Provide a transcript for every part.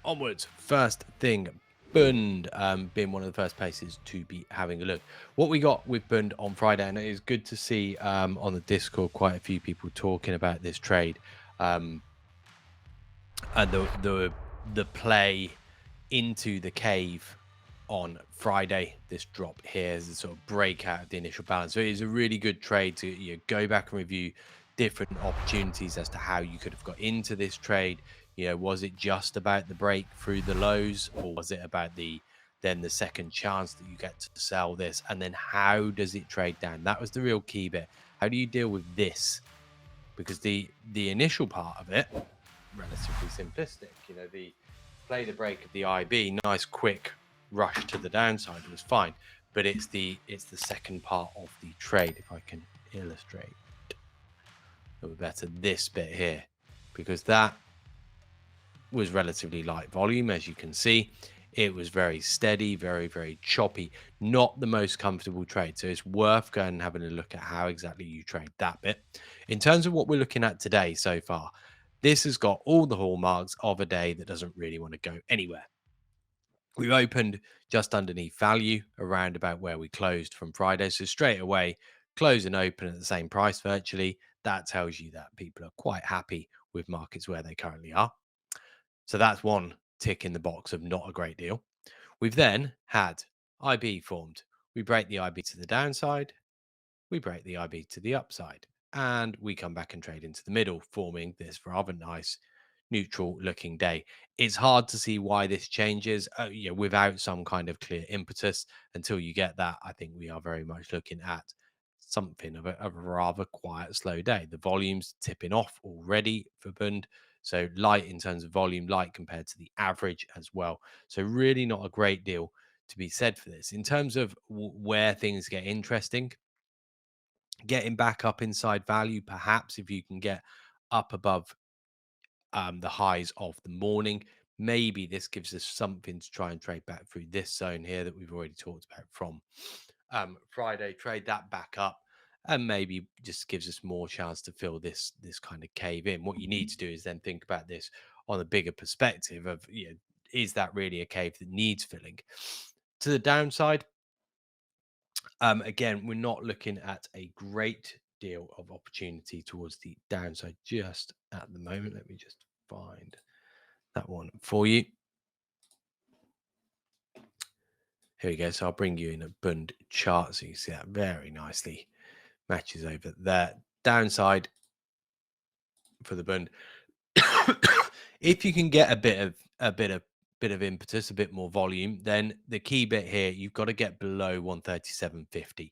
onwards. First thing, Bund being one of the first places to be having a look. What we got with Bund on Friday, and it is good to see on the Discord quite a few people talking about this trade and the play into the cave on Friday. This drop here is a sort of breakout of the initial balance. So it is a really good trade to go back and review different opportunities as to how you could have got into this trade. Was it just about the break through the lows, or was it about the second chance that you get to sell this? And then how does it trade down? That was the real key bit. How do you deal with this? Because the initial part of it, relatively simplistic. The play the break of the IB, nice quick rush to the downside was fine, but it's the second part of the trade. If I can illustrate a little better this bit here, because that was relatively light volume, as you can see. It was very steady, very, very choppy, not the most comfortable trade. So it's worth going and having a look at how exactly you trade that bit. In terms of what we're looking at today so far, this has got all the hallmarks of a day that doesn't really want to go anywhere. We've opened just underneath value, around about where we closed from Friday. So straight away, close and open at the same price virtually. That tells you that people are quite happy with markets where they currently are. So that's one tick in the box of not a great deal. We've then had IB formed. We break the IB to the downside, we break the IB to the upside, and we come back and trade into the middle, forming this rather nice neutral looking day. It's hard to see why this changes without some kind of clear impetus. Until you get that, I think we are very much looking at something of a rather quiet, slow day. The volume's tipping off already for Bund. So light in terms of volume, light compared to the average as well. So really not a great deal to be said for this. In terms of where things get interesting, getting back up inside value, perhaps if you can get up above the highs of the morning, maybe this gives us something to try and trade back through this zone here that we've already talked about from Friday. Trade that back up, and maybe just gives us more chance to fill this kind of cave in. What you need to do is then think about this on a bigger perspective of, is that really a cave that needs filling? To the downside, again, we're not looking at a great deal of opportunity towards the downside just at the moment. Let me just find that one for you. Here we go. So I'll bring you in a Bund chart so you see that very nicely matches over there. Downside for the Bund. If you can get a bit of impetus, a bit more volume, then the key bit here, you've got to get below 137.50.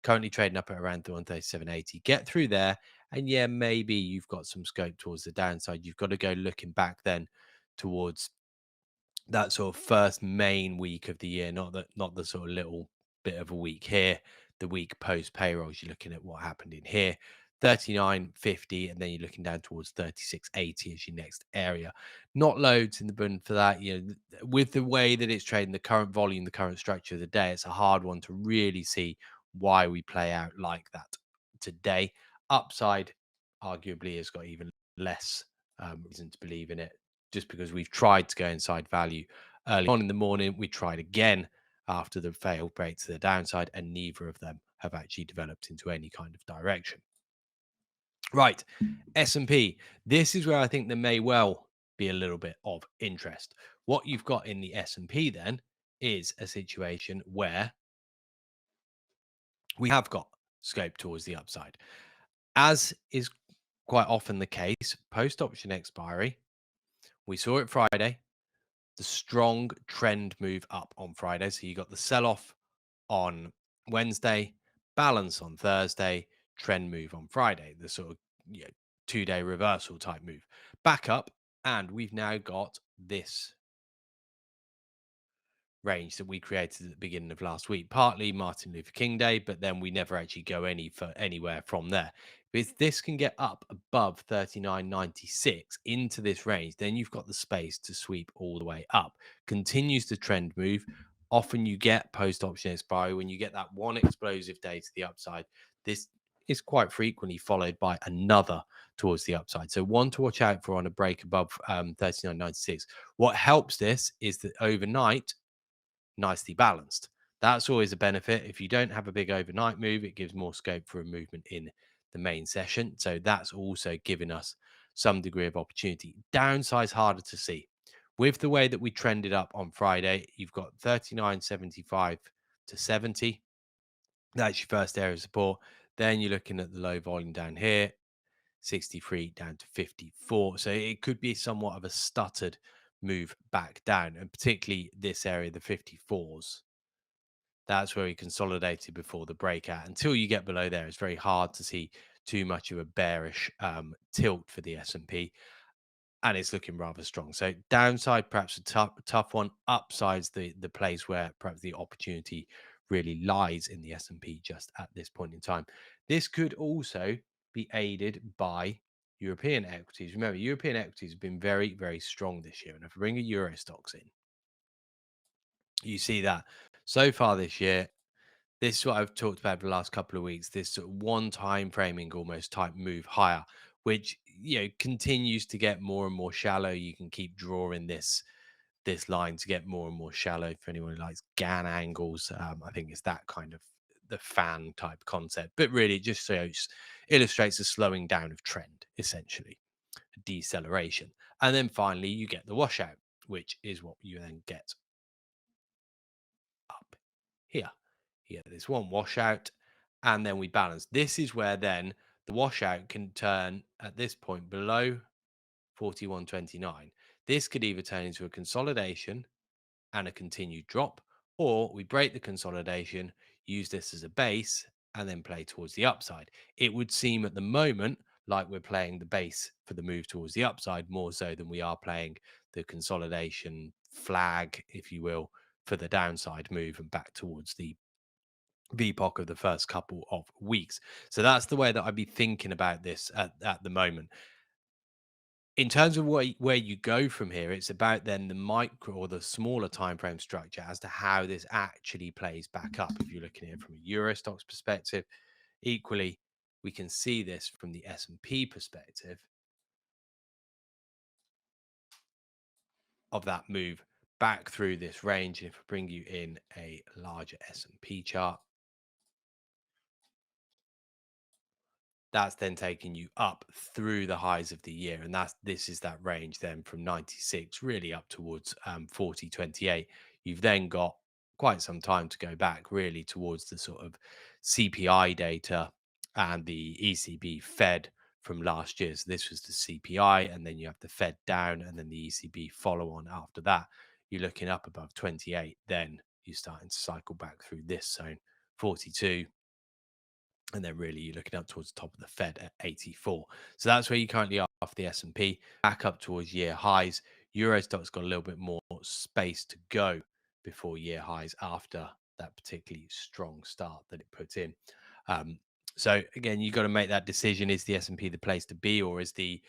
Currently trading up at around 137.80. Get through there, and yeah, maybe you've got some scope towards the downside. You've got to go looking back then towards that sort of first main week of the year, not the sort of little bit of a week here. The week post payrolls, you're looking at what happened in here. 39.50, and then you're looking down towards 36.80 as your next area. Not loads in the Bund for that. With the way that it's trading, the current volume, the current structure of the day, it's a hard one to really see why we play out like that today. Upside, arguably, has got even less reason to believe in it, just because we've tried to go inside value early on in the morning. We tried again after the failed break to the downside, and neither of them have actually developed into any kind of direction. Right, S&P. This is where I think there may well be a little bit of interest. What you've got in the S&P then is a situation where we have got scope towards the upside. As is quite often the case, post option expiry, we saw it Friday, the strong trend move up on Friday. So you got the sell off on Wednesday, balance on Thursday, trend move on Friday, the sort of 2-day reversal type move back up. And we've now got this range that we created at the beginning of last week, partly Martin Luther King Day, but then we never actually go anywhere from there. If this can get up above 39.96 into this range, then you've got the space to sweep all the way up. Continues the trend move. Often you get post option expiry when you get that one explosive day to the upside. This is quite frequently followed by another towards the upside. So one to watch out for on a break above 39.96. What helps this is that overnight, nicely balanced. That's always a benefit. If you don't have a big overnight move, it gives more scope for a movement in the main session. So that's also giving us some degree of opportunity. Downside's harder to see. With the way that we trended up on Friday, you've got 39.75 to 70. That's your first area of support. Then you're looking at the low volume down here, 63 down to 54. So it could be somewhat of a stuttered move back down, and particularly this area, the 54s. That's where we consolidated before the breakout. Until you get below there, it's very hard to see too much of a bearish tilt for the S&P, and it's looking rather strong. So downside, perhaps a tough one. Upsides, the place where perhaps the opportunity really lies in the S&P just at this point in time. This could also be aided by European equities. Remember, European equities have been very, very strong this year. And if we bring a Euro stocks in, you see that so far this year, this is what I've talked about for the last couple of weeks. This sort of one time framing almost type move higher, which continues to get more and more shallow. You can keep drawing this line to get more and more shallow. For anyone who likes Gann angles, I think it's that kind of the fan type concept. But really, it just illustrates a slowing down of trend, essentially a deceleration, and then finally you get the washout, which is what you then get up here. Here, there's one washout, and then we balance. This is where then the washout can turn at this point below 41.29. This could either turn into a consolidation and a continued drop, or we break the consolidation, use this as a base, and then play towards the upside. It would seem at the moment like we're playing the base for the move towards the upside more so than we are playing the consolidation flag, if you will, for the downside move and back towards the VPOC of the first couple of weeks. So that's the way that I'd be thinking about this at the moment. In terms of where you go from here, it's about then the micro or the smaller time frame structure as to how this actually plays back up. If you're looking at it from a Euro stocks perspective, equally, we can see this from the S&P perspective of that move back through this range. And if I bring you in a larger S&P chart, that's then taking you up through the highs of the year, and this is that range then from 96 really up towards 40.28. You've then got quite some time to go back really towards the sort of CPI data and the ECB Fed from last year. So this was the CPI, and then you have the Fed down, and then the ECB follow on after that. You're looking up above 28, then you're starting to cycle back through this zone 42, and then really you're looking up towards the top of the Fed at 84. So that's where you currently are for the S&P, back up towards year highs. Euro stock's got a little bit more space to go before year highs after that particularly strong start that it put in. So again, you've got to make that decision: is the S&P the place to be, or is the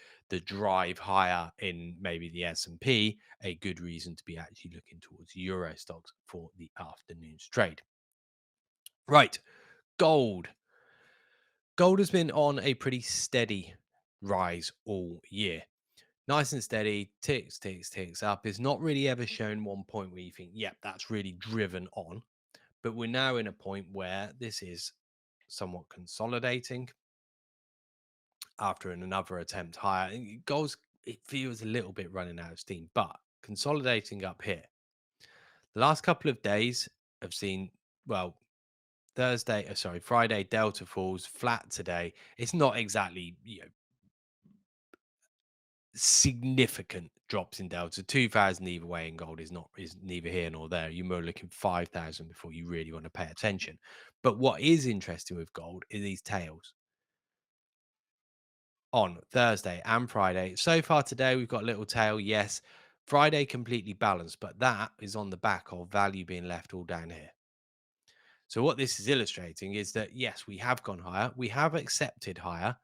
drive higher in maybe the S&P a good reason to be actually looking towards Euro stocks for the afternoon's trade? Right, gold. Gold has been on a pretty steady rise all year. Nice and steady, ticks, ticks, ticks up. It's not really ever shown one point where you think, yep, that's really driven on. But we're now in a point where this is somewhat consolidating after another attempt higher. Gold's, it feels a little bit running out of steam, but consolidating up here. The last couple of days have seen, well, Friday, Delta falls flat today. It's not exactly, significant drops in Delta. 2,000 either way in gold is neither here nor there. You're more looking 5,000 before you really want to pay attention. But what is interesting with gold is these tails on Thursday and Friday. So far today, we've got a little tail. Yes, Friday completely balanced, but that is on the back of value being left all down here. So what this is illustrating is that, yes, we have gone higher. We have accepted higher,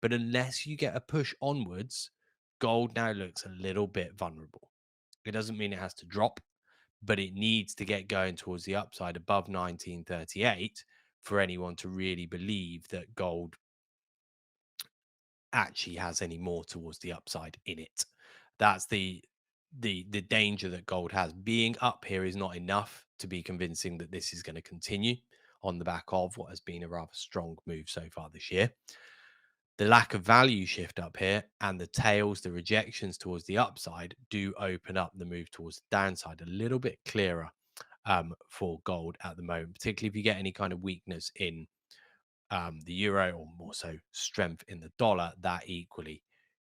but unless you get a push onwards, gold now looks a little bit vulnerable. It doesn't mean it has to drop, but it needs to get going towards the upside above 1938 for anyone to really believe that gold actually has any more towards the upside in it. That's the danger that gold has. Being up here is not enough to be convincing that this is going to continue on the back of what has been a rather strong move so far this year. The lack of value shift up here and the tails, the rejections towards the upside do open up the move towards the downside a little bit clearer for gold at the moment, particularly if you get any kind of weakness in the euro, or more so strength in the dollar, that equally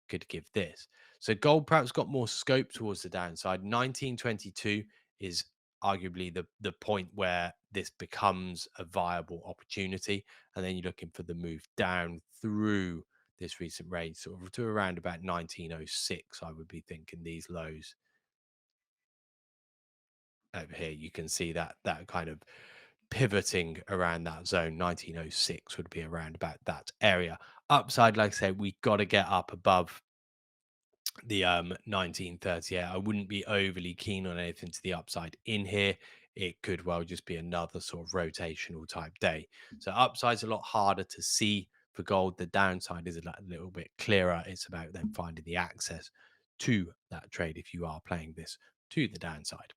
could give this. So gold perhaps got more scope towards the downside. 1922 is arguably the point where this becomes a viable opportunity, and then you're looking for the move down through this recent range, sort of to around about 1906. I would be thinking these lows over here. You can see that kind of pivoting around that zone. 1906 would be around about that area. Upside, like I say, we got to get up above the 1938. I wouldn't be overly keen on anything to the upside in here. It could well just be another sort of rotational type day. So upside's a lot harder to see for gold. The downside is a little bit clearer. It's about then finding the access to that trade if you are playing this to the downside.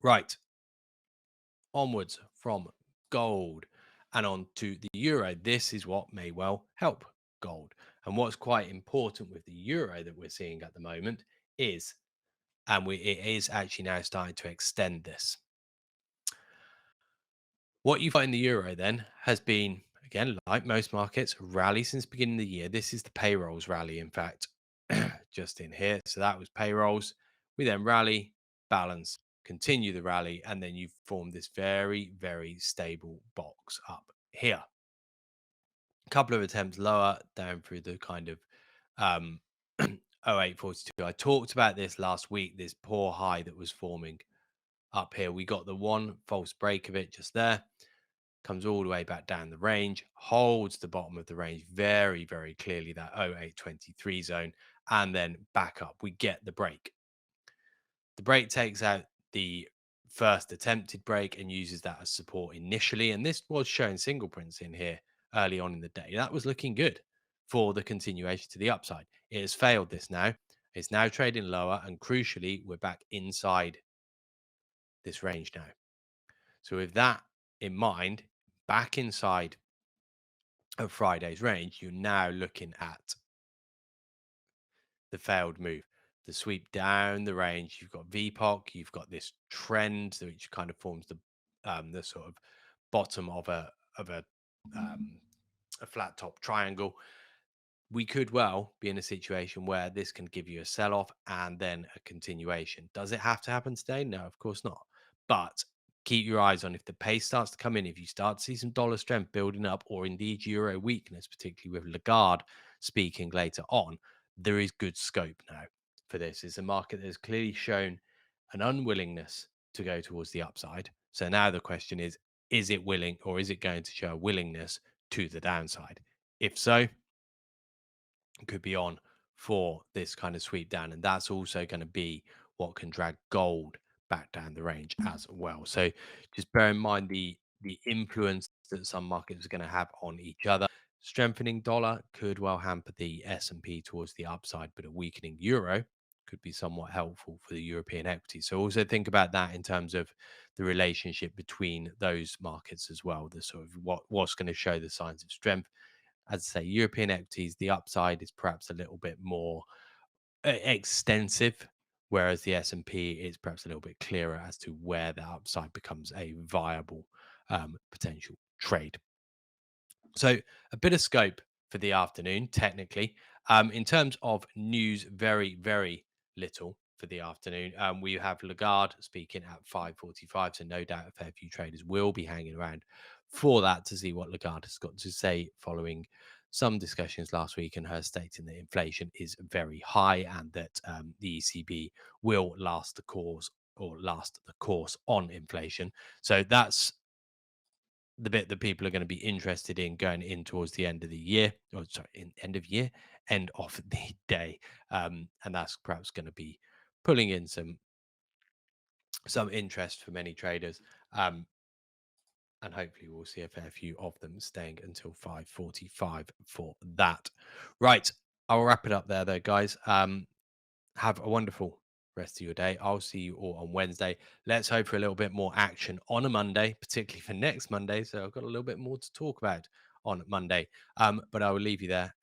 Right, onwards from gold and on to the euro. This is what may well help gold. And what's quite important with the euro that we're seeing at the moment is, and it is actually now starting to extend this. What you find in the euro then has been, again, like most markets, rally since the beginning of the year. This is the payrolls rally, in fact, just in here. So that was payrolls. We then rally, balance, continue the rally, and then you form this very, very stable box up here. A couple of attempts lower down through the kind of 0842. I talked about this last week, this poor high that was forming up here. We got the one false break of it just there, comes all the way back down the range, holds the bottom of the range very, very clearly, that 0823 zone, and then back up. We get the break. The break takes out the first attempted break and uses that as support initially. And this was showing single prints in here early on in the day. That was looking good for the continuation to the upside. It has failed this now. It's now trading lower. And crucially, we're back inside this range now. So with that in mind, back inside of Friday's range, you're now looking at the failed move, the sweep down the range. You've got VPOC, you've got this trend which kind of forms the sort of bottom of um, a flat top triangle. We could well be in a situation where this can give you a sell off and then a continuation. Does it have to happen today? No, of course not. But keep your eyes on, if the pace starts to come in, if you start to see some dollar strength building up, or indeed euro weakness, particularly with Lagarde speaking later on, there is good scope now for this. It's a market that has clearly shown an unwillingness to go towards the upside. So now the question is it willing, or is it going to show a willingness to the downside? If so, could be on for this kind of sweep down. And that's also going to be what can drag gold back down the range as well. So just bear in mind the influence that some markets are going to have on each other. Strengthening dollar could well hamper the S&P towards the upside, but a weakening euro could be somewhat helpful for the European equity. So also think about that in terms of the relationship between those markets as well. The sort of what's going to show the signs of strength. As I say, European equities, the upside is perhaps a little bit more extensive, whereas the S&P is perhaps a little bit clearer as to where the upside becomes a viable potential trade. So a bit of scope for the afternoon, technically. In terms of news, very, very little for the afternoon. We have Lagarde speaking at 5:45, so no doubt a fair few traders will be hanging around for that to see what Lagarde has got to say following some discussions last week and her stating that inflation is very high and that the ECB will last the course on inflation. So that's the bit that people are going to be interested in going in towards the end of the year, or sorry, end of year, end of the day, and that's perhaps going to be pulling in some interest for many traders. and hopefully we'll see a fair few of them staying until 5:45 for that. Right, I'll wrap it up there, though, guys. Have a wonderful rest of your day. I'll see you all on Wednesday. Let's hope for a little bit more action on a Monday, particularly for next Monday. So I've got a little bit more to talk about on Monday. But I will leave you there.